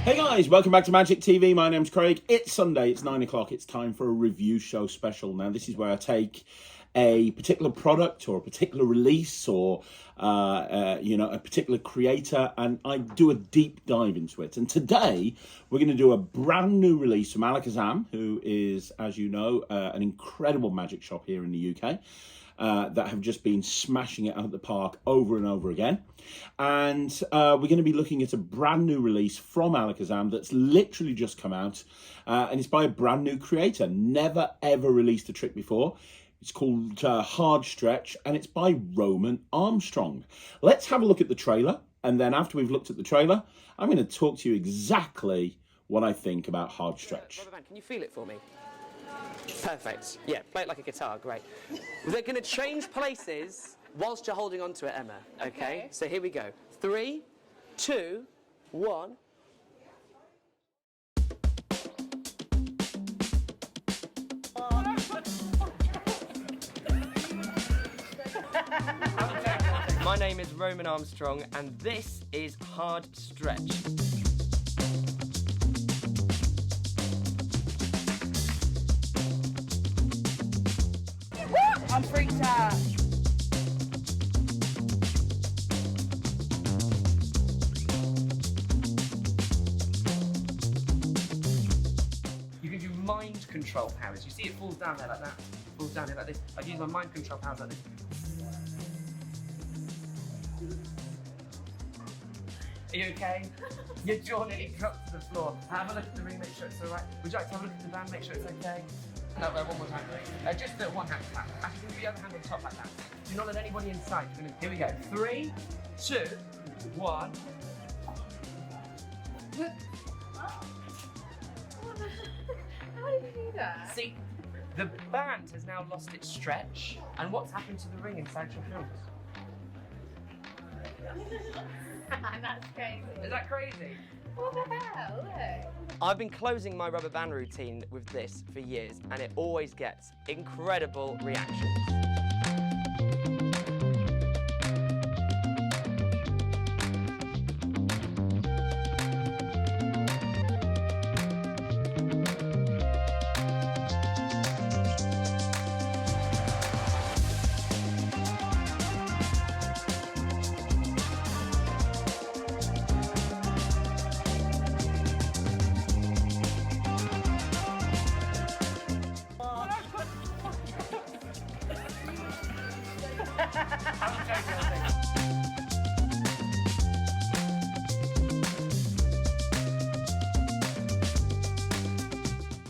Hey guys, welcome back to Magic TV. My name's Craig. It's Sunday, it's 9 o'clock. It's time for a review show special. Now, this is where I take a particular product or a particular release or, a particular creator, and I do a deep dive into it. And today, we're going to do a brand new release from Alakazam, who is, as you know, an incredible magic shop here in the UK. That have just been smashing it out of the park over and over again. And we're going to be looking at a brand new release from Alakazam that's literally just come out. And it's by a brand new creator. Never, ever released a trick before. It's called Hard Stretch, and it's by Roman Armstrong. Let's have a look at the trailer. And then after we've looked at the trailer, I'm going to talk to you exactly what I think about Hard Stretch. Rubber band, can you feel it for me? Perfect. Yeah, play it like a guitar. Great. We're going to change places whilst you're holding on to it, Emma. Okay? So here we go. 3, 2, 1. My name is Roman Armstrong, and this is Hard Stretch. I'm freaked out. You can do mind control powers. You see it falls down there like that. It falls down here like this. I can use my mind control powers like this. Are you okay? Your jaw nearly dropped to the floor. Have a look at the ring, make sure it's alright. Would you like to have a look at the band, make sure it's okay? No, one more time, please. Just the one hand clap. Actually, do the other hand on top like that. Do not let anybody inside. Here we go. 3, 2, 1. How did you do that? See, the band has now lost its stretch, and what's happened to the ring inside your hand? That's crazy. Is that crazy? What the hell? Look. I've been closing my rubber band routine with this for years, and it always gets incredible reactions.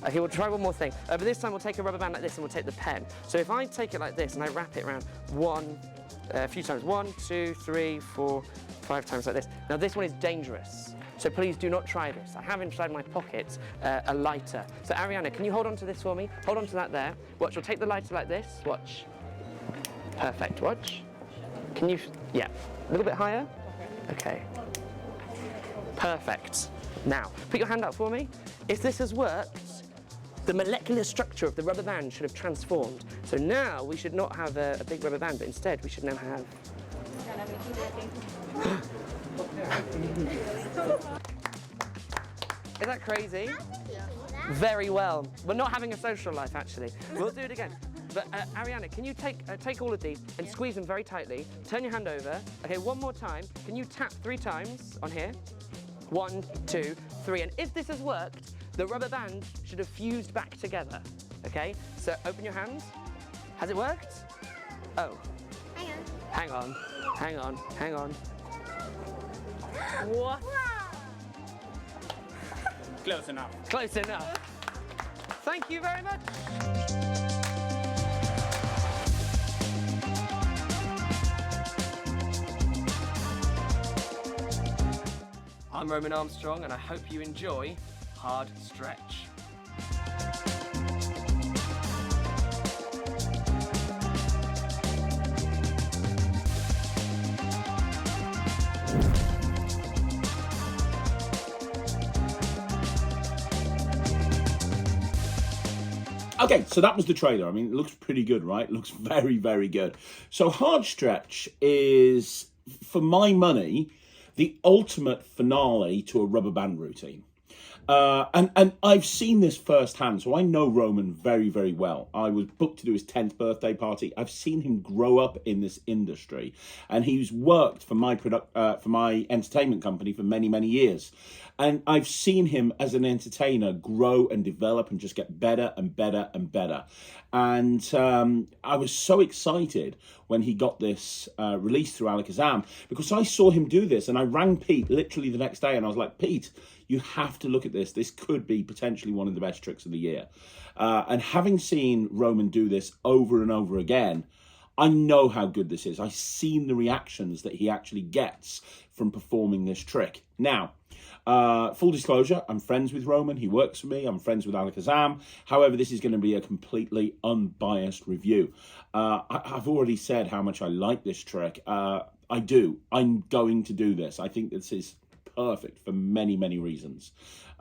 Okay, we'll try one more thing. But this time we'll take a rubber band like this and we'll take the pen. So if I take it like this and I wrap it around a few times, 1, 2, 3, 4, 5 times like this. Now this one is dangerous, so please do not try this. I have inside my pocket a lighter. So Ariana, can you hold on to this for me? Hold on to that there. Watch, we'll take the lighter like this. Watch. Perfect, watch. Can you, yeah, a little bit higher? Okay. Perfect. Now, put your hand out for me. If this has worked, the molecular structure of the rubber band should have transformed. So now we should not have a big rubber band, but instead we should now have... Is that crazy? Very well. We're not having a social life, actually. We'll do it again. But Ariana, can you take all of these and squeeze them very tightly? Turn your hand over. Okay, one more time. Can you tap 3 times on here? 1, 2, 3. And if this has worked, the rubber band should have fused back together. Okay? So open your hand. Has it worked? Oh. Hang on. Hang on. Hang on. What? Close enough. Close enough. Thank you very much. I'm Roman Armstrong, and I hope you enjoy Hard Stretch. Okay, so that was the trailer. I mean, it looks pretty good, right? It looks very, very good. So Hard Stretch is, for my money, the ultimate finale to a rubber band routine. And I've seen this firsthand, so I know Roman very, very well. I was booked to do his 10th birthday party. I've seen him grow up in this industry, and he's worked for for my entertainment company for many, many years. And I've seen him as an entertainer grow and develop and just get better and better and better. And I was so excited when he got this released through Alakazam, because I saw him do this, and I rang Pete literally the next day, and I was like, Pete, you have to look at this. This could be potentially one of the best tricks of the year. And having seen Roman do this over and over again, I know how good this is. I've seen the reactions that he actually gets from performing this trick. Now, full disclosure, I'm friends with Roman. He works for me. I'm friends with Alakazam. However, this is going to be a completely unbiased review. I've already said how much I like this trick. I do. I'm going to do this. I think this is perfect for many, many reasons.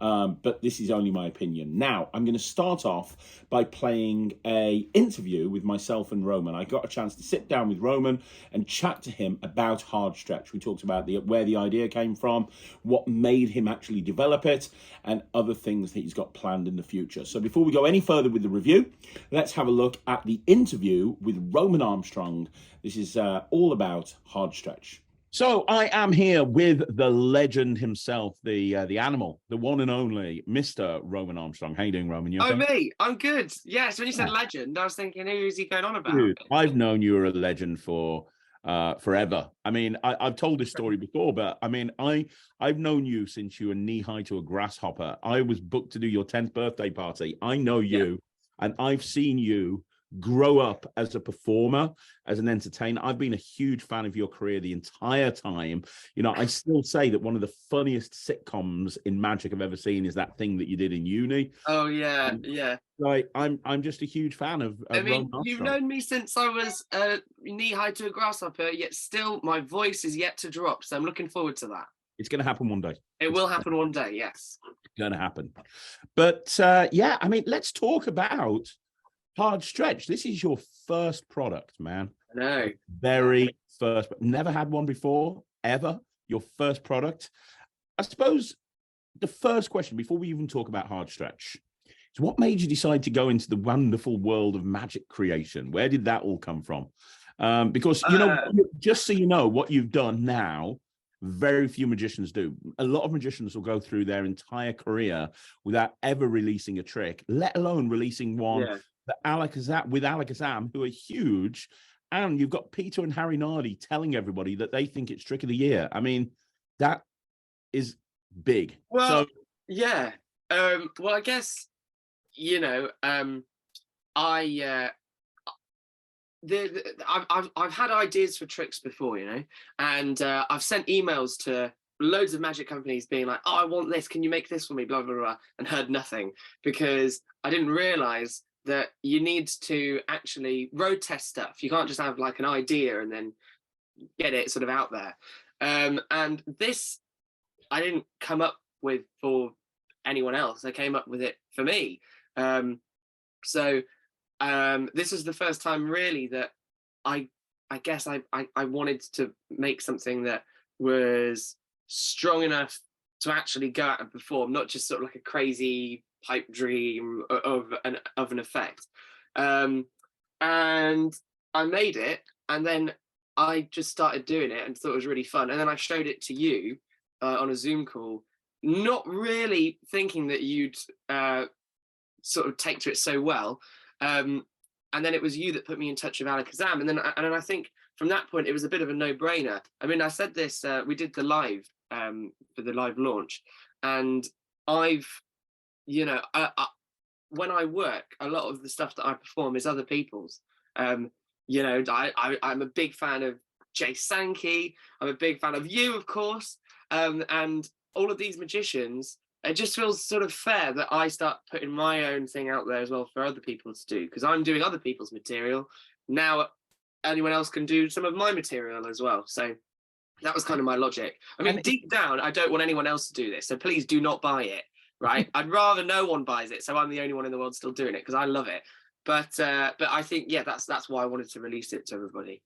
But this is only my opinion. Now, I'm going to start off by playing a interview with myself and Roman. I got a chance to sit down with Roman and chat to him about Hard Stretch. We talked about where the idea came from, what made him actually develop it, and other things that he's got planned in the future. So before we go any further with the review, let's have a look at the interview with Roman Armstrong. This is all about Hard Stretch. So I am here with the legend himself, the animal, the one and only Mr. Roman Armstrong. How you doing, Roman? You okay? Oh, me? I'm good. Yes, when you said legend, I was thinking, who is he going on about? Dude, I've known you were a legend for forever. I mean, I've told this story before, but I mean, I've known you since you were knee-high to a grasshopper. I was booked to do your 10th birthday party. I know you, and I've seen you grow up as a performer, as an entertainer. I've been a huge fan of your career the entire time. You know, I still say that one of the funniest sitcoms in magic I've ever seen is that thing that you did in uni. Oh yeah, yeah. Like I'm just a huge fan of I mean, Roman you've Armstrong. known me since I was knee-high to a grasshopper, yet still my voice is yet to drop. So I'm looking forward to that. It's going to happen one day. It will happen one day, yes. It's going to happen. But yeah, I mean, let's talk about Hard Stretch. This is your first product, man. I know. Very first. Never had one before, ever. Your first product. I suppose the first question, before we even talk about Hard Stretch, is what made you decide to go into the wonderful world of magic creation? Where did that all come from? Because, you know, just so you know, what you've done now, very few magicians do. A lot of magicians will go through their entire career without ever releasing a trick, let alone releasing one with Alakazam, who are huge, and you've got Peter and Harry Nardi telling everybody that they think it's trick of the year. I mean, that is big. Well, yeah. Well, I guess, you know, I've had ideas for tricks before, you know, and I've sent emails to loads of magic companies being like, oh, I want this, can you make this for me, blah blah blah, and heard nothing, because I didn't realize that you need to actually road test stuff. You can't just have like an idea and then get it sort of out there. And this I didn't come up with for anyone else. I came up with it for me. So this is the first time really that I guess I wanted to make something that was strong enough to actually go out and perform, not just sort of like a crazy pipe dream of an effect. And I made it, and then I just started doing it and thought it was really fun. And then I showed it to you on a Zoom call, not really thinking that you'd sort of take to it so well. And then it was you that put me in touch with Alakazam. And then I think from that point, it was a bit of a no-brainer. I mean, I said this, we did the live for the live launch, and I've, you know, when I work, a lot of the stuff that I perform is other people's. You know, I'm a big fan of Jay Sankey. I'm a big fan of you, of course. And all of these magicians, it just feels sort of fair that I start putting my own thing out there as well for other people to do, because I'm doing other people's material. Now anyone else can do some of my material as well. So that was kind of my logic. I mean, deep down, I don't want anyone else to do this. So please do not buy it, right? I'd rather no one buys it, so I'm the only one in the world still doing it, because I love it. But I think, yeah, that's why I wanted to release it to everybody.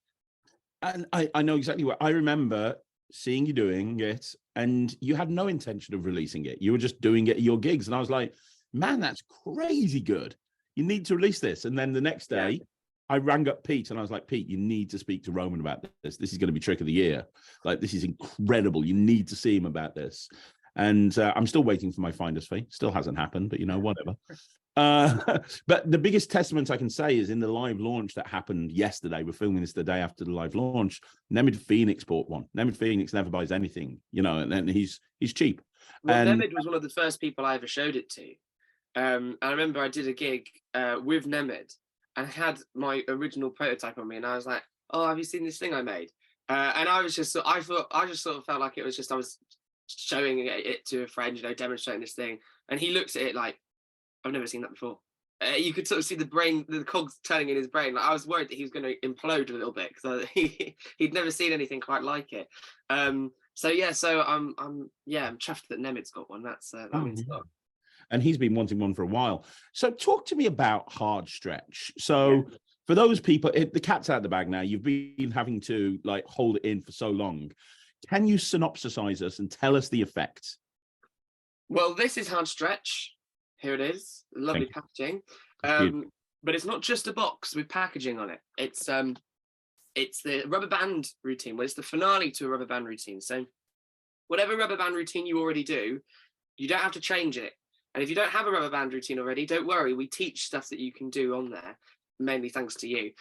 And I know exactly what I remember seeing you doing it, and you had no intention of releasing it. You were just doing it at your gigs. And I was like, man, that's crazy good. You need to release this. And then the next day, I rang up Pete and I was like, Pete, you need to speak to Roman about this. This is going to be trick of the year. Like, this is incredible. You need to see him about this. And I'm still waiting for my finder's fee. Still hasn't happened, but, you know, whatever. But the biggest testament I can say is in the live launch that happened yesterday. We're filming this the day after the live launch. Nemid Phoenix bought one. Nemid Phoenix never buys anything, you know, and then he's cheap. Well, And Nemid was one of the first people I ever showed it to. I remember I did a gig with Nemid and had my original prototype on me, and I was like, "Oh, have you seen this thing I made?" And I just sort of felt like it was just I was showing it to a friend, you know, demonstrating this thing, and he looks at it like, I've never seen that before. You could sort of see the cogs turning in his brain. Like, I was worried that he was going to implode a little bit because he'd never seen anything quite like it. So I'm chuffed that Nemed's got one. That means a lot. And he's been wanting one for a while. So talk to me about hard stretch. So for those people, the cat's out of the bag now. You've been having to like hold it in for so long. Can you synopsisize us and tell us the effect? Well, this is hard stretch. Here it is, lovely packaging. But it's not just a box with packaging on it. It's the rubber band routine. Well, it's the finale to a rubber band routine. So whatever rubber band routine you already do, you don't have to change it. And if you don't have a rubber band routine already, don't worry. We teach stuff that you can do on there, mainly thanks to you.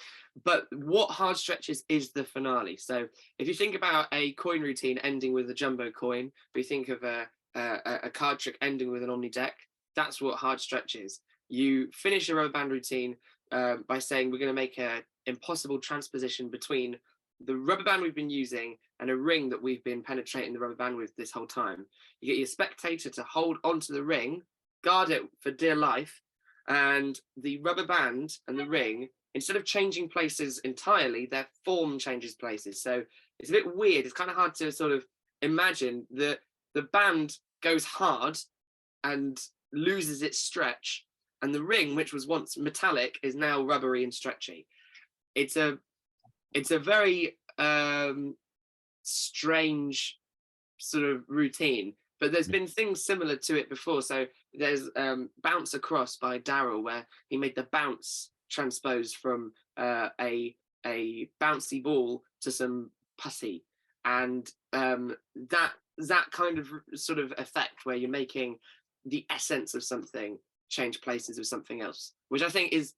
But what hard stretches is the finale. So if you think about a coin routine ending with a jumbo coin, but you think of a card trick ending with an omni deck, that's what hard stretch is. You finish a rubber band routine by saying we're going to make an impossible transposition between the rubber band we've been using and a ring that we've been penetrating the rubber band with this whole time. You get your spectator to hold onto the ring, guard it for dear life, and the rubber band and the ring, instead of changing places entirely, their form changes places. So it's a bit weird. It's kind of hard to sort of imagine that the band goes hard and loses its stretch, and the ring, which was once metallic, is now rubbery and stretchy. It's a very strange sort of routine, but there's been things similar to it before. So there's Bounce Across by Daryl, where he made the bounce transpose from a bouncy ball to some pussy, and that kind of sort of effect where you're making the essence of something change places with something else, which I think is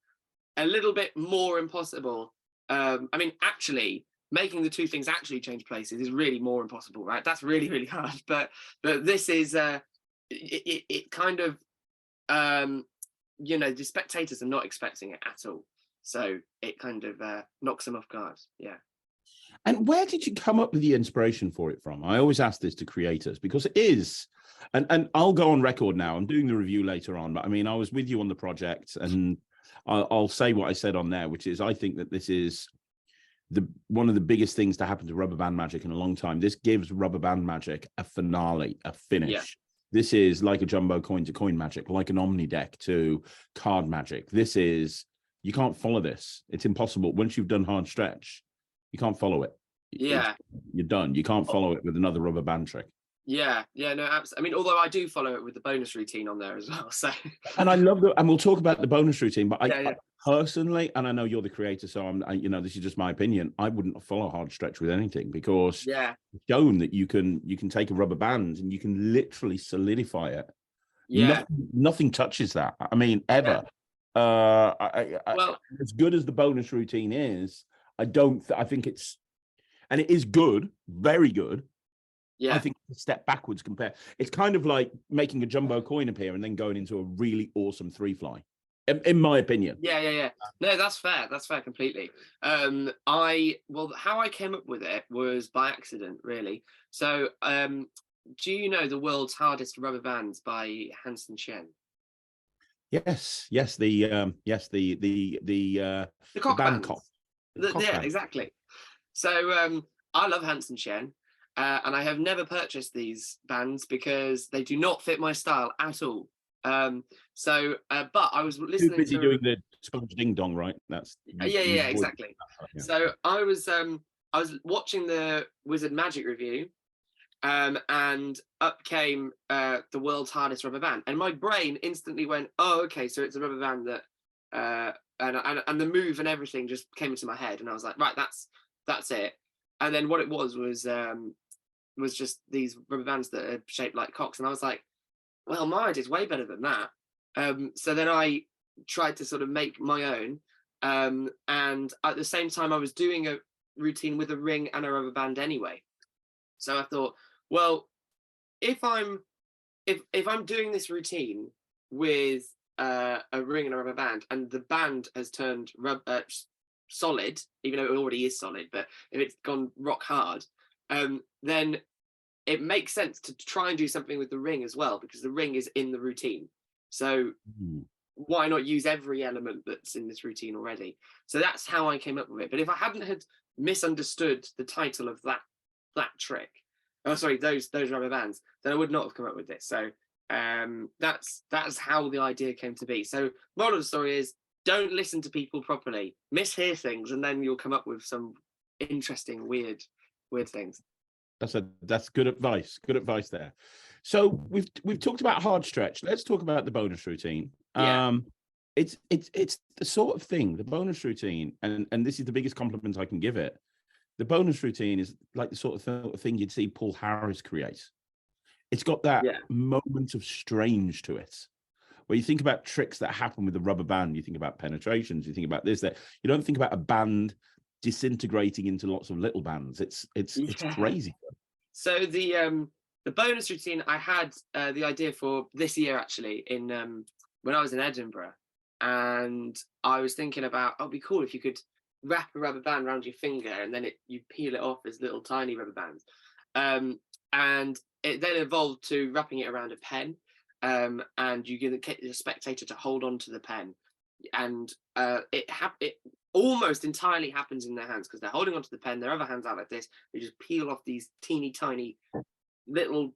a little bit more impossible. I mean, actually making the two things actually change places is really more impossible, right? That's really, really hard. But this is it kind of the spectators are not expecting it at all, so it kind of knocks them off guard. Yeah. And where did you come up with the inspiration for it from? I always ask this to creators because it is, and I'll go on record now. I'm doing the review later on, but I mean, I was with you on the project, and I'll say what I said on there, which is I think that this is one of the biggest things to happen to rubber band magic in a long time. This gives rubber band magic a finale, a finish. Yeah. This is like a jumbo coin to coin magic, like an omni deck to card magic. This is, you can't follow this. It's impossible. Once you've done hard stretch, you can't follow it. Yeah. You're done. You can't follow it with another rubber band trick. Yeah, no, absolutely. I mean, although I do follow it with the bonus routine on there as well. So, and I love and we'll talk about the bonus routine. But I personally, and I know you're the creator, so this is just my opinion. I wouldn't follow hard stretch with anything because it's shown that you can take a rubber band and you can literally solidify it. Yeah, nothing touches that. I mean, ever. Yeah. Well, as good as the bonus routine is, I think it's, and it is good, very good. Yeah, I think it's a step backwards compared. It's kind of like making a jumbo coin appear and then going into a really awesome 3-fly, in my opinion. Yeah. No, that's fair. That's fair completely. How I came up with it was by accident, really. So, do you know The World's Hardest Rubber Bands by Hansen Chen? Yes. The band cop. Yeah, exactly. So, I love Hansen Chen. And I have never purchased these bands because they do not fit my style at all. But I was listening. Too busy doing the sponge ding dong, right? That's exactly. Yeah. So I was watching the Wizard Magic review, and up came the world's hardest rubber band, and my brain instantly went, "Oh, okay, so it's a rubber band that," and the move and everything just came into my head, and I was like, "Right, that's it." And then what it was just these rubber bands that are shaped like cocks, and I was like, "Well, my idea is way better than that." So then I tried to sort of make my own, and at the same time, I was doing a routine with a ring and a rubber band anyway. So I thought, well, if I'm doing this routine with a ring and a rubber band, and the band has turned solid, even though it already is solid, but if it's gone rock hard, then it makes sense to try and do something with the ring as well, because the ring is in the routine. So why not use every element that's in this routine already? So that's how I came up with it. But if I hadn't had misunderstood the title of that trick, those rubber bands, then I would not have come up with this. So that's how the idea came to be. So moral of the story is, don't listen to people properly, mishear things, and then you'll come up with some interesting weird things. That's good advice. Good advice there. So we've talked about hard stretch. Let's talk about the bonus routine. Yeah. It's the sort of thing, the bonus routine, and this is the biggest compliment I can give it. The bonus routine is like the sort of thing you'd see Paul Harris create. It's got that moment of strange to it. Where you think about tricks that happen with the rubber band, you think about penetrations, you think about this, that. You don't think about a band disintegrating into lots of little bands. It's crazy. So the bonus routine I had the idea for this year, actually, in when I was in Edinburgh, and I was thinking about, it'd be cool if you could wrap a rubber band around your finger, and then you peel it off as little tiny rubber bands, and it then evolved to wrapping it around a pen, and you get the spectator to hold on to the pen, and it almost entirely happens in their hands, because they're holding onto the pen, their other hand's out like this, they just peel off these teeny tiny little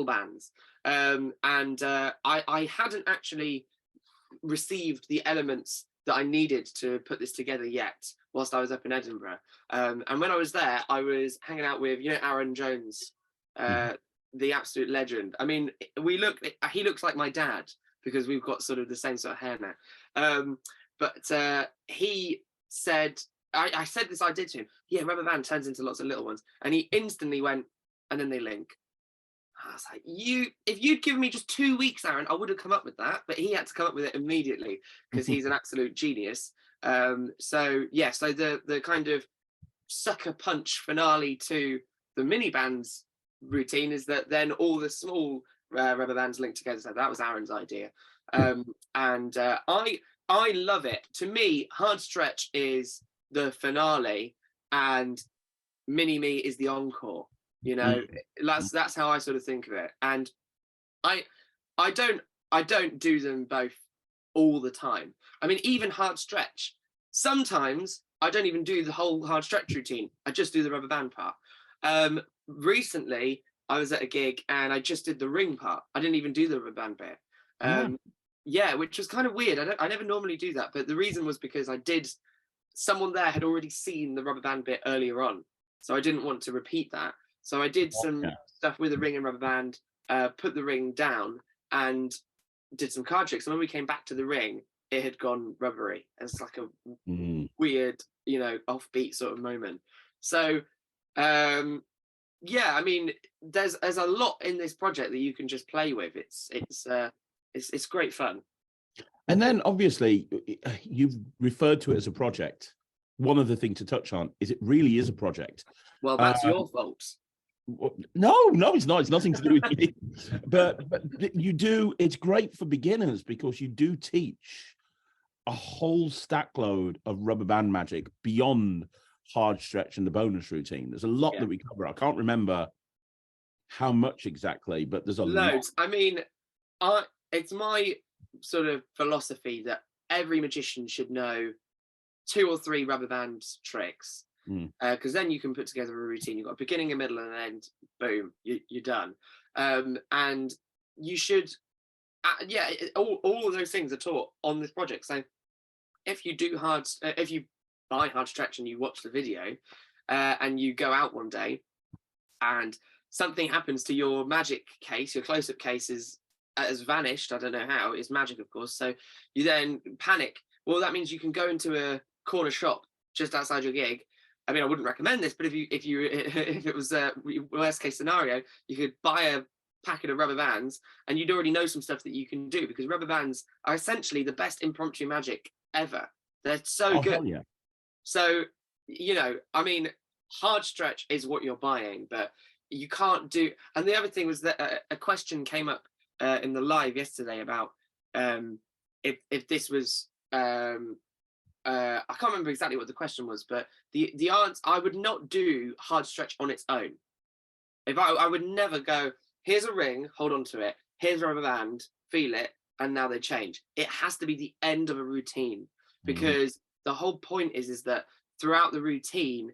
bands, and I hadn't actually received the elements that I needed to put this together yet whilst I was up in Edinburgh, and when I was there, I was hanging out with, Aaron Jones, the absolute legend. I mean, he looks like my dad, because we've got sort of the same sort of hair now, but he said, I said this idea to him, yeah, rubber band turns into lots of little ones, and he instantly went, and then they link. I was like, if you'd given me just 2 weeks, Aaron, I would have come up with that, but he had to come up with it immediately, because he's an absolute genius. So the kind of sucker punch finale to the mini bands routine is that then all the small rubber bands link together. So that was Aaron's idea, and I love it. To me, hard stretch is the finale, and mini me is the encore. That's how I sort of think of it. And I don't do them both all the time. I mean, even hard stretch, sometimes I don't even do the whole hard stretch routine. I just do the rubber band part. Recently I was at a gig and I just did the ring part. I didn't even do the rubber band bit. Which was kind of weird. I never normally do that, but the reason was because someone there had already seen the rubber band bit earlier on, so I didn't want to repeat that. So I did some stuff with the ring and rubber band, put the ring down, and did some card tricks. And when we came back to the ring, it had gone rubbery. It's like a weird, offbeat sort of moment. So, I mean, there's a lot in this project that you can just play with. It's great fun. And then, obviously, you've referred to it as a project. One other thing to touch on is it really is a project. Well, that's your fault. No, it's not. It's nothing to do with me. But you do. It's great for beginners because you do teach a whole stack load of rubber band magic beyond hard stretch and the bonus routine. There's a lot that we cover. I can't remember how much exactly, but there's a loads. lot. I mean, it's my sort of philosophy that every magician should know 2 or 3 rubber band tricks, because then you can put together a routine. You've got a beginning, a middle, and an end. Boom, you're done. And you should, all of those things are taught on this project. So if you buy hard stretch and you watch the video, and you go out one day and something happens to your magic case, your close-up case has vanished. I don't know how. It's magic, of course. So you then panic. Well, that means you can go into a corner shop just outside your gig. I mean, I wouldn't recommend this, but if it was a worst case scenario, you could buy a packet of rubber bands, and you'd already know some stuff that you can do, because rubber bands are essentially the best impromptu magic ever. They're so good. Hell yeah. So, you know, I mean, hard stretch is what you're buying, but you can't do. And the other thing was that a question came up in the live yesterday about if this was I can't remember exactly what the question was, but the answer, I would not do hard stretch on its own. If I would never go, here's a ring, hold on to it, here's a rubber band, feel it, and now they change. It has to be the end of a routine, because the whole point is that throughout the routine,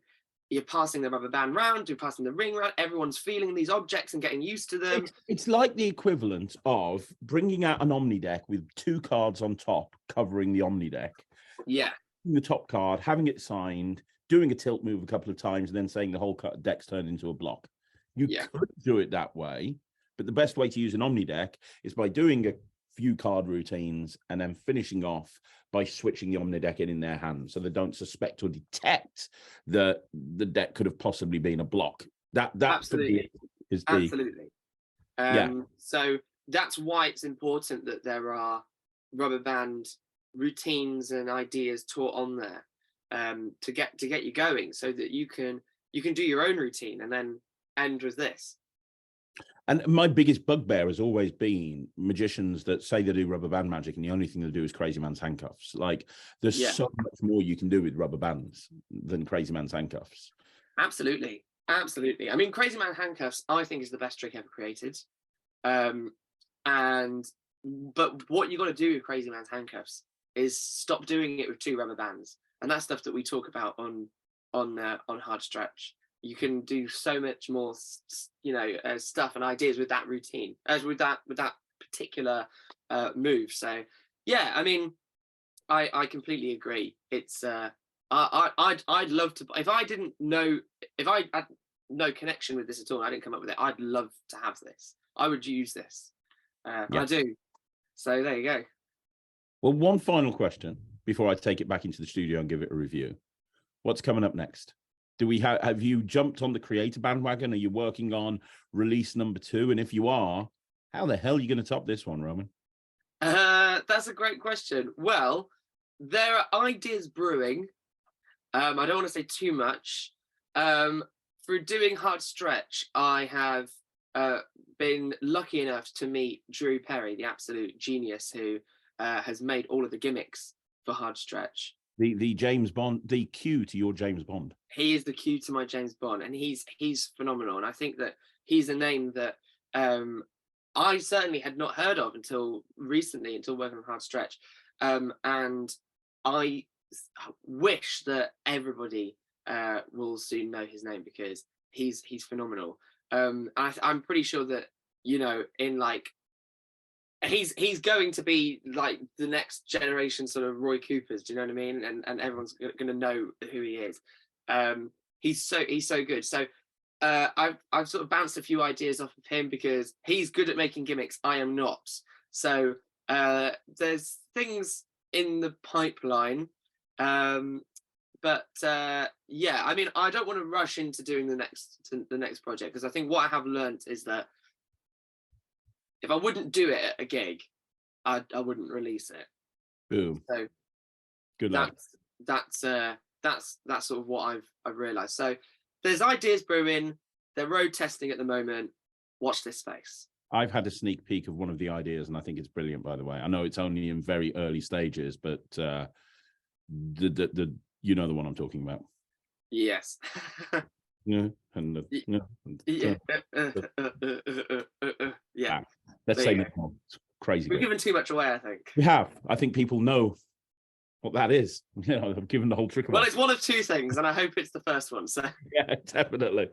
you're passing the rubber band round, you're passing the ring round, everyone's feeling these objects and getting used to them. It's like the equivalent of bringing out an Omni deck with 2 cards on top covering the Omni deck. Yeah. The top card, having it signed, doing a tilt move a couple of times, and then saying the whole deck's turned into a block. You could do it that way, but the best way to use an Omni deck is by doing a few card routines and then finishing off by switching the Omni deck in their hands, so they don't suspect or detect that the deck could have possibly been a block. That Absolutely. Is the Absolutely. So that's why it's important that there are rubber band routines and ideas taught on there to get you going, so that you can do your own routine and then end with this. And my biggest bugbear has always been magicians that say they do rubber band magic and the only thing they do is crazy man's handcuffs. Like, there's so much more you can do with rubber bands than crazy man's handcuffs. Absolutely. I mean, crazy man handcuffs, I think, is the best trick ever created. But what you got to do with crazy man's handcuffs is stop doing it with 2 rubber bands, and that's stuff that we talk about on hard stretch. You can do so much more, stuff and ideas with that routine, as with that particular move. So, yeah, I mean, I completely agree. It's I'd love to, if I had no connection with this at all, I didn't come up with it, I'd love to have this. I would use this. I do. So there you go. Well, one final question before I take it back into the studio and give it a review. What's coming up next? Do we have you jumped on the creator bandwagon? Are you working on release number 2? And if you are, how the hell are you going to top this one, Roman? That's a great question. Well, there are ideas brewing. I don't want to say too much. Through doing hard stretch, I have been lucky enough to meet Drew Perry, the absolute genius who has made all of the gimmicks for hard stretch. The James Bond, the cue to your James Bond. He is the cue to my James Bond, and he's phenomenal. And I think that he's a name that I certainly had not heard of until recently, until working on hard stretch. And I wish that everybody will soon know his name, because he's phenomenal. I'm pretty sure that, in like, he's going to be like the next generation sort of Roy Coopers, do you know what I mean? And everyone's going to know who he is. He's so good. So I've sort of bounced a few ideas off of him, because he's good at making gimmicks. I am not. So there's things in the pipeline. But yeah, I mean, I don't want to rush into doing the next project, because I think what I have learned is that if I wouldn't do it at a gig, I wouldn't release it. Boom. So good luck. That's sort of what I've realized. So there's ideas brewing. They're road testing at the moment. Watch this space. I've had a sneak peek of one of the ideas, and I think it's brilliant, by the way. I know it's only in very early stages, but the you know the one I'm talking about. Yes. Yeah. Let's say no more. It's crazy. We've given too much away, I think. We have. I think people know what that is. I've given the whole trick away. Well, it's one of 2 things, and I hope it's the first one. So yeah, definitely.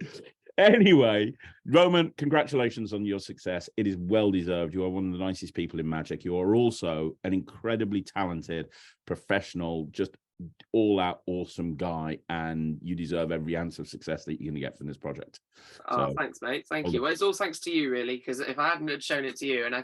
Anyway, Roman, congratulations on your success. It is well deserved. You are one of the nicest people in magic. You are also an incredibly talented professional, just all-out awesome guy, and you deserve every ounce of success that you're going to get from this project. Oh, So, thanks, mate. Thank you. Well, it's all thanks to you, really, because if I hadn't had shown it to you, and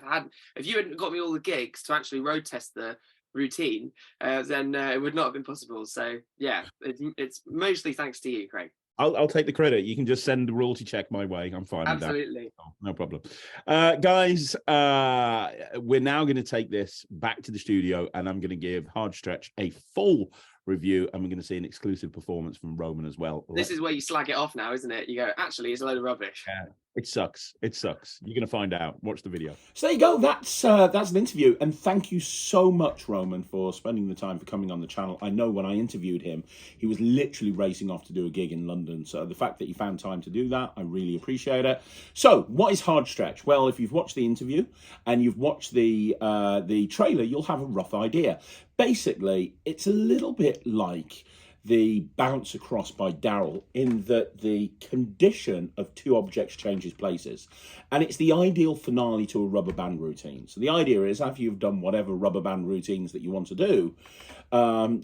if you hadn't got me all the gigs to actually road test the routine, then it would not have been possible. So yeah, it's mostly thanks to you, Craig. I'll take the credit. You can just send the royalty check my way. I'm fine with that. Absolutely. Oh, no problem. Guys, we're now going to take this back to the studio, and I'm going to give Hard Stretch a full review, and we're going to see an exclusive performance from Roman as well. This is where you slag it off now, isn't it? You go, actually, it's a load of rubbish. Yeah, it sucks. It sucks. You're going to find out. Watch the video. So there you go. That's an interview, and thank you so much, Roman, for spending the time for coming on the channel. I know when I interviewed him, he was literally racing off to do a gig in London. So the fact that you found time to do that, I really appreciate it. So what is Hard Stretch? Well, if you've watched the interview and you've watched the trailer, you'll have a rough idea. Basically, it's a little bit like the bounce across by Daryl, in that the condition of two objects changes places, and it's the ideal finale to a rubber band routine. So the idea is, after you've done whatever rubber band routines that you want to do,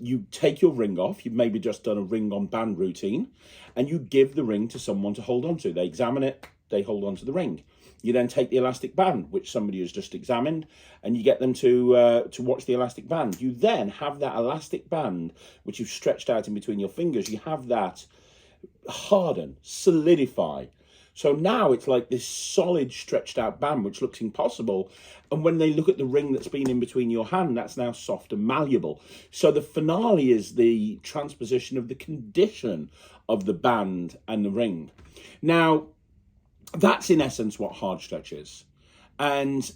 you take your ring off. You've maybe just done a ring on band routine, and you give the ring to someone to hold on to. They examine it, they hold on to the ring. You then take the elastic band, which somebody has just examined, and you get them to watch the elastic band. You then have that elastic band, which you've stretched out in between your fingers, you have that harden, solidify. So now it's like this solid stretched out band, which looks impossible. And when they look at the ring that's been in between your hand, that's now soft and malleable. So the finale is the transposition of the condition of the band and the ring. Now, that's in essence what Hard Stretch is. And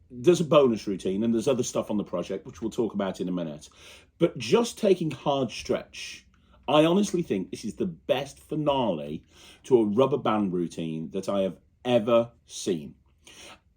there's a bonus routine and there's other stuff on the project, which we'll talk about in a minute. But just taking Hard Stretch, I honestly think this is the best finale to a rubber band routine that I have ever seen.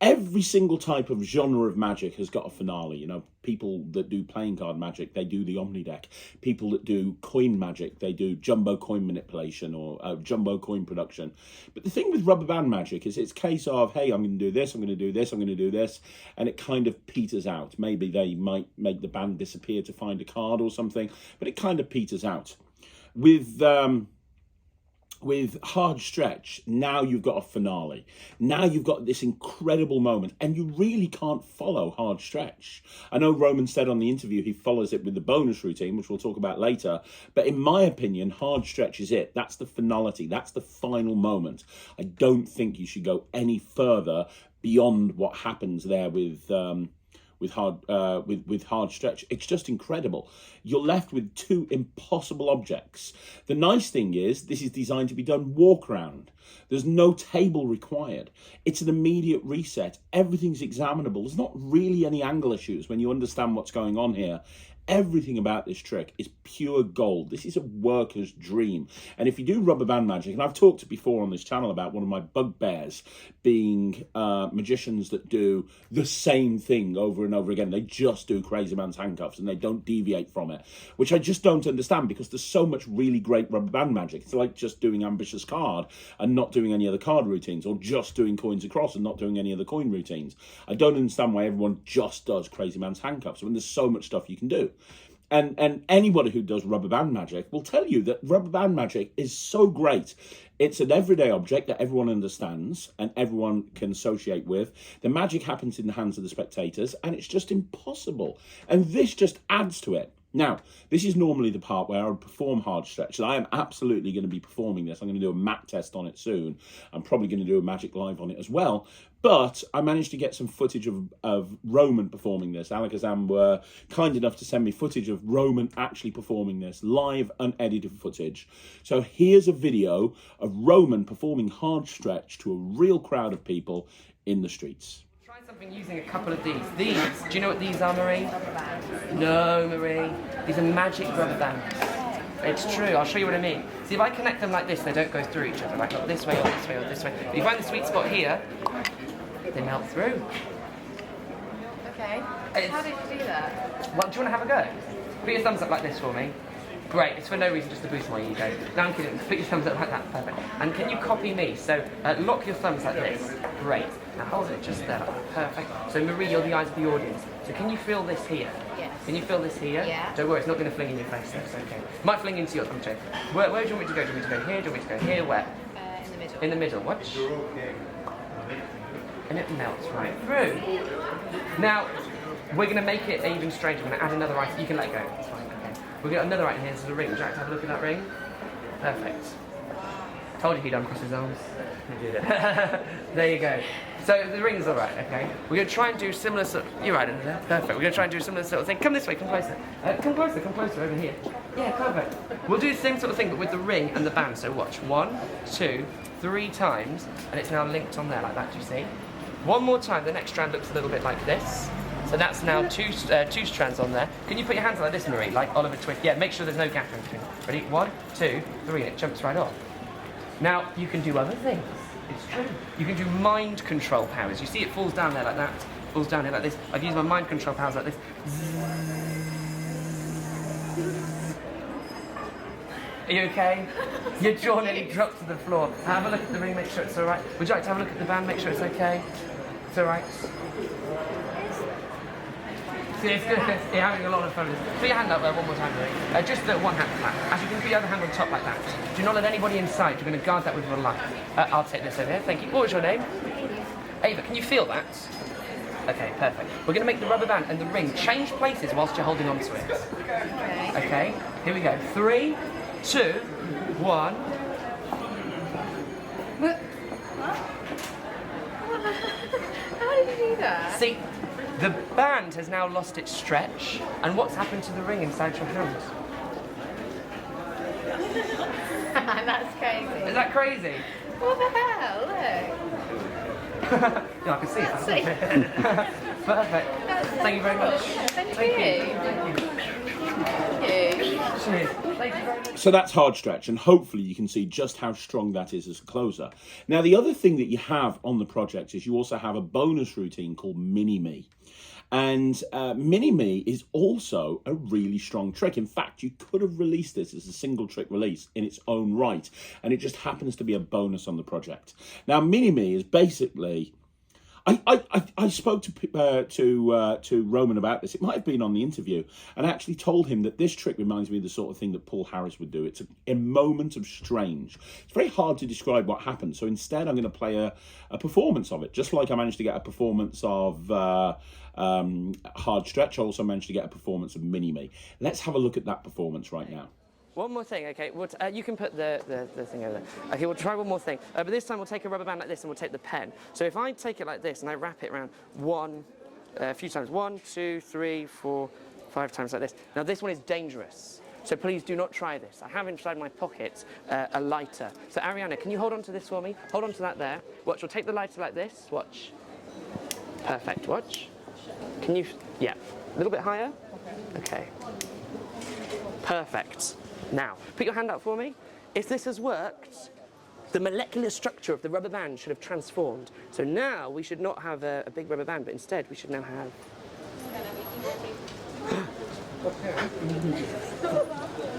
Every single type of genre of magic has got a finale. You know, people that do playing card magic, they do the Omni deck. People that do coin magic, they do jumbo coin manipulation or jumbo coin production. But the thing with rubber band magic is it's a case of, hey, I'm going to do this, I'm going to do this, I'm going to do this, and it kind of peters out. Maybe they might make the band disappear to find a card or something, but it kind of peters out. With Hard Stretch, now you've got a finale. Now you've got this incredible moment, and you really can't follow Hard Stretch. I know Roman said on the interview he follows it with the bonus routine, which we'll talk about later, but in my opinion, Hard Stretch is it. That's the finality. That's the final moment. I don't think you should go any further beyond what happens there with Hard Stretch. It's just incredible. You're left with two impossible objects. The nice thing is this is designed to be done walk around. There's no table required. It's an immediate reset. Everything's examinable. There's not really any angle issues when you understand what's going on here. Everything about this trick is pure gold. This is a worker's dream. And if you do rubber band magic, and I've talked before on this channel about one of my bugbears being magicians that do the same thing over and over again. They just do Crazy Man's handcuffs and they don't deviate from it, which I just don't understand, because there's so much really great rubber band magic. It's like just doing Ambitious Card and not doing any other card routines, or just doing Coins Across and not doing any other coin routines. I don't understand why everyone just does Crazy Man's handcuffs when there's so much stuff you can do. And anybody who does rubber band magic will tell you that rubber band magic is so great. It's an everyday object that everyone understands and everyone can associate with. The magic happens in the hands of the spectators, and it's just impossible. And this just adds to it. Now, this is normally the part where I would perform Hard Stretch, and I am absolutely going to be performing this. I'm going to do a mat test on it soon. I'm probably going to do a magic live on it as well. But I managed to get some footage of Roman performing this. Alakazam were kind enough to send me footage of Roman actually performing this, live, unedited footage. So here's a video of Roman performing Hard Stretch to a real crowd of people in the streets. Try something using a couple of these. These, do you know what these are, Marie? No, Marie. These are magic rubber bands. It's true, I'll show you what I mean. See, if I connect them like this, they don't go through each other. Like look this way, or this way, or this way. If you find the sweet spot here, they melt through. Okay. How did you do that? Well, do you want to have a go? Put your thumbs up like this for me. Great, it's for no reason, just to boost my ego. No, I'm kidding. Put your thumbs up like that, perfect. And can you copy me? So lock your thumbs like this. Great. Now hold it just there, perfect. So Marie, you're the eyes of the audience. So can you feel this here? Yes. Can you feel this here? Yeah. Don't worry, it's not going to fling in your face. That's okay. Might fling into yours. I'm checking. Where do you want me to go? Do you want me to go here? Do you want me to go here? Where? In the middle. In the middle. Watch. And it melts right through. Now, we're going to make it even stranger. We're going to add another item. You can let go. It's fine. Okay. We've got another item here. This is a ring. Would you like to have a look at that ring? Perfect. Told you he'd uncross his arms. There you go. So the ring's all right, okay? We're going to try and do similar sort. You're right under there. Perfect. We're going to try and do a similar sort of thing. Come this way. Come closer. Come closer over here. Yeah, perfect. We'll do the same sort of thing, but with the ring and the band. So watch. 1, 2, 3 times, and it's now linked on there like that. Do you see? One more time. The next strand looks a little bit like this. So that's now two strands on there. Can you put your hands like this, Marie, like Oliver Twist? Yeah, make sure there's no gap in between. Ready? 1, 2, 3, and it jumps right off. Now, you can do other things. It's true. You can do mind control powers. You see it falls down there like that, falls down here like this. I can use my mind control powers like this. Are you okay? Your jaw nearly dropped to the floor. Have a look at the ring, make sure it's all right. Would you like to have a look at the band, make sure it's okay? It's all right. It's good. You're having a lot of fun. Put your hand up there one more time, Marie. Just one hand flat. As you can put your other hand on top like that. Do not let anybody inside. You're going to guard that with your life. I'll take this over here. Thank you. What was your name? Ava. Can you feel that? Okay, perfect. We're going to make the rubber band and the ring change places whilst you're holding on to it. Okay. Here we go. 3, 2, 1. How did you do that? See, the band has now lost its stretch, and what's happened to the ring inside your hand? That's crazy. Is that crazy? What the hell? Look. Yeah, I can see it. Perfect. Thank you very much. Thank you. Thank you. Cheers. Thank you very much. So that's hard stretch, and hopefully you can see just how strong that is as a closer. Now, the other thing that you have on the project is you also have a bonus routine called Mini-Me. And Mini-Me is also a really strong trick. In fact, you could have released this as a single trick release in its own right, and it just happens to be a bonus on the project. Now, Mini-Me is basically... I spoke to Roman about this. It might have been on the interview, and I actually told him that this trick reminds me of the sort of thing that Paul Harris would do. It's a moment of strange. It's very hard to describe what happened, so instead I'm going to play a performance of it, just like I managed to get a performance of Hard Stretch. I also managed to get a performance of Mini-Me. Let's have a look at that performance right now. One more thing, okay? You can put the thing over there. Okay, we'll try one more thing. But this time we'll take a rubber band like this and we'll take the pen. So if I take it like this and I wrap it around a few times, 1, 2, 3, 4, 5 times like this. Now this one is dangerous. So please do not try this. I have inside my pocket a lighter. So Ariana, can you hold on to this for me? Hold on to that there. Watch, we'll take the lighter like this. Watch. Perfect, watch. Can you, yeah. A little bit higher? Okay. Perfect. Now, put your hand up for me. If this has worked, the molecular structure of the rubber band should have transformed. So now we should not have a big rubber band, but instead we should now have...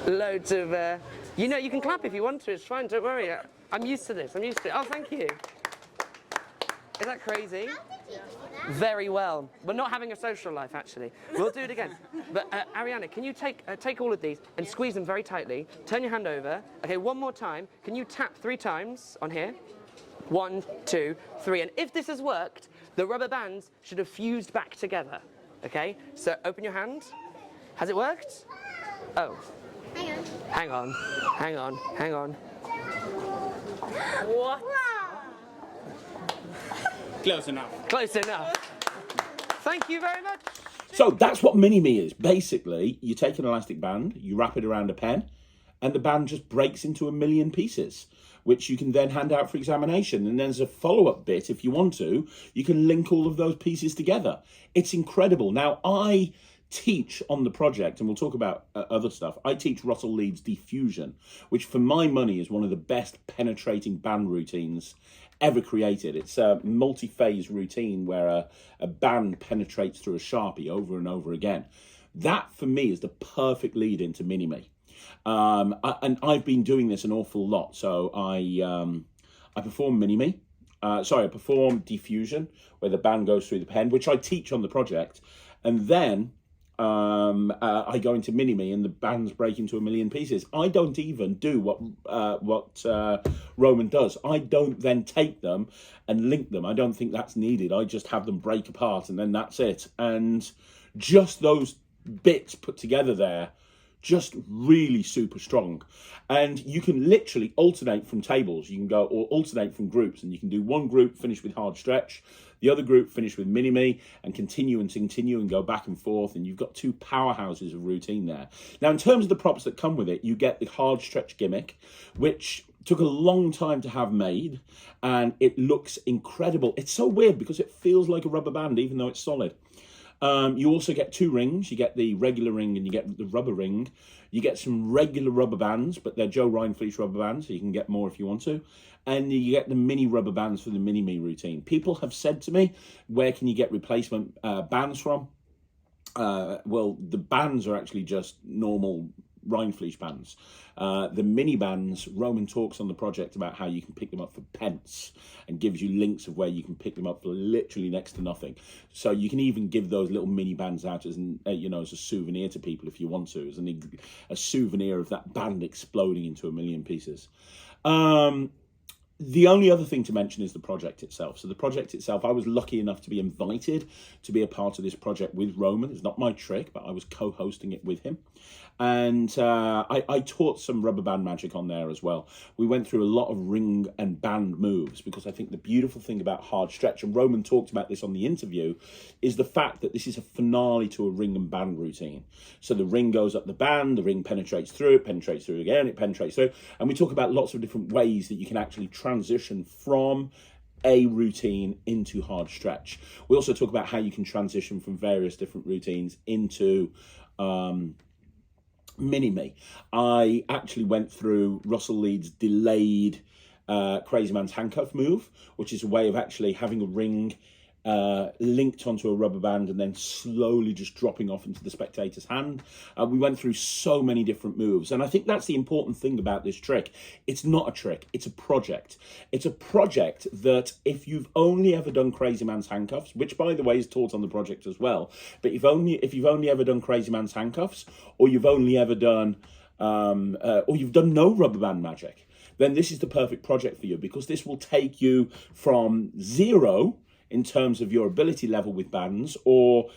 loads of... you know, you can clap if you want to. It's fine, don't worry. I'm used to this. I'm used to it. Oh, thank you. Is that crazy? Very well. We're not having a social life, actually. We'll do it again. But Ariana, can you take all of these and squeeze them very tightly? Turn your hand over. Okay, one more time. Can you tap 3 times on here? 1, 2, 3. And if this has worked, the rubber bands should have fused back together. Okay? So open your hand. Has it worked? Oh. Hang on. Hang on. Hang on. What? Close enough. Close enough. Thank you very much. So that's what Mini-Me is. Basically, you take an elastic band, you wrap it around a pen, and the band just breaks into a million pieces, which you can then hand out for examination. And then as a follow-up bit, if you want to, you can link all of those pieces together. It's incredible. Now, I teach on the project, and we'll talk about other stuff, I teach Russell Leeds diffusion, which for my money is one of the best penetrating band routines ever created. It's a multi-phase routine where a band penetrates through a Sharpie over and over again. That, for me, is the perfect lead into Mini-Me. And I've been doing this an awful lot. So I perform Mini-Me. I perform diffusion, where the band goes through the pen, which I teach on the project. And then I go into Mini-Me and the bands break into 1,000,000 pieces. I don't even do what Roman does. I don't then take them and link them. I don't think that's needed. I just have them break apart and then that's it. And just those bits put together there, just really super strong. And you can literally alternate from tables. You can go or alternate from groups, and you can do one group finish with hard stretch, the other group finish with Mini-Me, and continue and go back and forth. And you've got two powerhouses of routine there. Now, in terms of the props that come with it, you get the hard stretch gimmick, which took a long time to have made, and it looks incredible. It's so weird because it feels like a rubber band, even though it's solid. You also get two rings. You get the regular ring and you get the rubber ring. You get some regular rubber bands, but they're Joe Rhinefleece rubber bands, so you can get more if you want to. And you get the mini rubber bands for the Mini-Me routine. People have said to me, where can you get replacement bands from? Well, the bands are actually just normal Rhinefleece bands. The mini bands, Roman talks on the project about how you can pick them up for pence and gives you links of where you can pick them up for literally next to nothing. So you can even give those little mini bands out as as a souvenir to people if you want to, as a souvenir of that band exploding into 1,000,000 pieces. The only other thing to mention is the project itself. So the project itself, I was lucky enough to be invited to be a part of this project with Roman. It's not my trick, but I was co-hosting it with him. And I taught some rubber band magic on there as well. We went through a lot of ring and band moves because I think the beautiful thing about hard stretch, and Roman talked about this on the interview, is the fact that this is a finale to a ring and band routine. So the ring goes up the band, the ring penetrates through, it penetrates through again, it penetrates through. And we talk about lots of different ways that you can actually transition from a routine into hard stretch. We also talk about how you can transition from various different routines into Mini-Me. I actually went through Russell Leeds' delayed Crazy Man's handcuff move, which is a way of actually having a ring linked onto a rubber band and then slowly just dropping off into the spectator's hand. We went through so many different moves, and I think that's the important thing about this trick. It's not a trick, it's a project. It's a project that if you've only ever done Crazy Man's handcuffs, which by the way is taught on the project as well, but if you've only ever done Crazy Man's handcuffs, or you've only ever done or you've done no rubber band magic, then this is the perfect project for you, because this will take you from zero in terms of your ability level with bands, or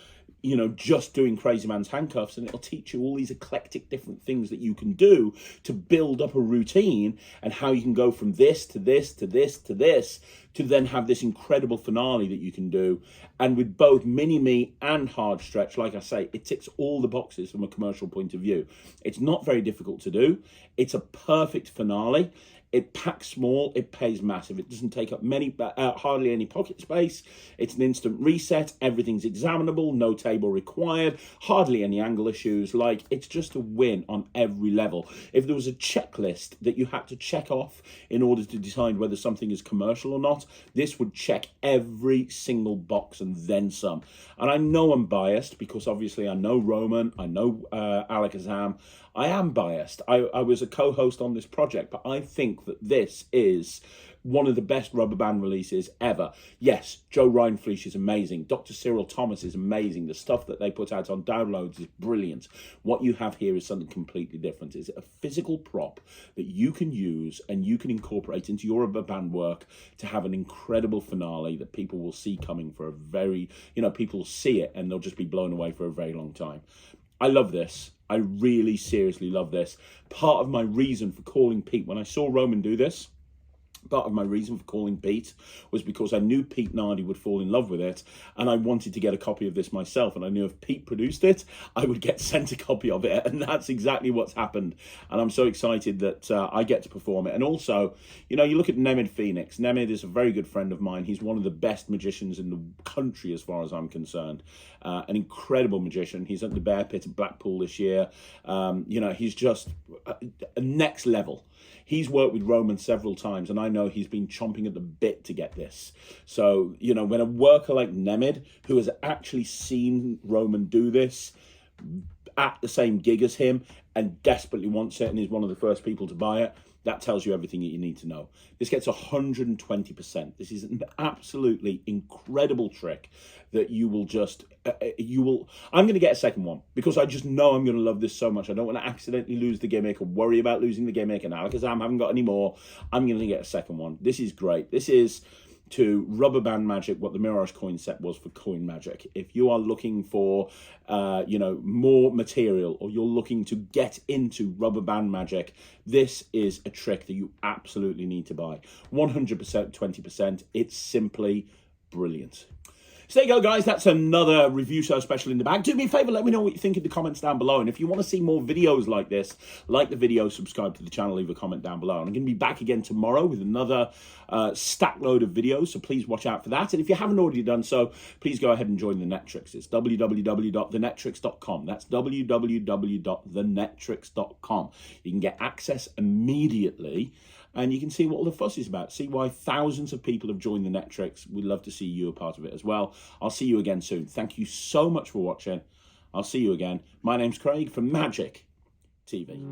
just doing Crazy Man's handcuffs, and it'll teach you all these eclectic different things that you can do to build up a routine, and how you can go from this to this to this to this to then have this incredible finale that you can do. And with both Mini-Me and hard stretch, like I say, it ticks all the boxes from a commercial point of view. It's not very difficult to do. It's a perfect finale. It packs small, it pays massive. It doesn't take up hardly any pocket space. It's an instant reset. Everything's examinable, no table required, hardly any angle issues. Like, it's just a win on every level. If there was a checklist that you had to check off in order to decide whether something is commercial or not, this would check every single box and then some. And I know I'm biased because obviously I know Roman, I know Alakazam. I am biased. I was a co-host on this project, but I think that this is one of the best rubber band releases ever. Yes, Joe Rhinefleece is amazing. Dr. Cyril Thomas is amazing. The stuff that they put out on downloads is brilliant. What you have here is something completely different. It's a physical prop that you can use and you can incorporate into your rubber band work to have an incredible finale that people will see coming for a very, people see it and they'll just be blown away for a very long time. I love this. I really seriously love this. Part of my reason for calling Pete, when I saw Roman do this, part of my reason for calling Pete was because I knew Pete Nardi would fall in love with it, and I wanted to get a copy of this myself, and I knew if Pete produced it, I would get sent a copy of it, and that's exactly what's happened. And I'm so excited that I get to perform it. And also, you look at Nemid Phoenix. Nemid is a very good friend of mine. He's one of the best magicians in the country as far as I'm concerned. An incredible magician. He's at the Bear Pit at Blackpool this year. He's just a next level. He's worked with Roman several times, and I know he's been chomping at the bit to get this. So, when a worker like Nemid, who has actually seen Roman do this at the same gig as him and desperately wants it and is one of the first people to buy it, that tells you everything that you need to know. This gets 120%. This is an absolutely incredible trick that you will just, I'm going to get a second one because I just know I'm going to love this so much. I don't want to accidentally lose the gimmick or worry about losing the gimmick. And Alakazam haven't got any more. I'm going to get a second one. This is great. This is to rubber band magic what the Mirage coin set was for coin magic. If you are looking for more material, or you're looking to get into rubber band magic, this is a trick that you absolutely need to buy. 100%, 20%. It's simply brilliant. So there you go, guys. That's another review show special in the bag. Do me a favor, let me know what you think in the comments down below. And if you want to see more videos like this, like the video, subscribe to the channel, leave a comment down below. And I'm going to be back again tomorrow with another stack load of videos, so please watch out for that. And if you haven't already done so, please go ahead and join the NETRIX. It's www.thenetrix.com. That's www.thenetrix.com. You can get access immediately, and you can see what all the fuss is about. See why thousands of people have joined the NETRIX. We'd love to see you a part of it as well. I'll see you again soon. Thank you so much for watching. I'll see you again. My name's Craig from Magic TV.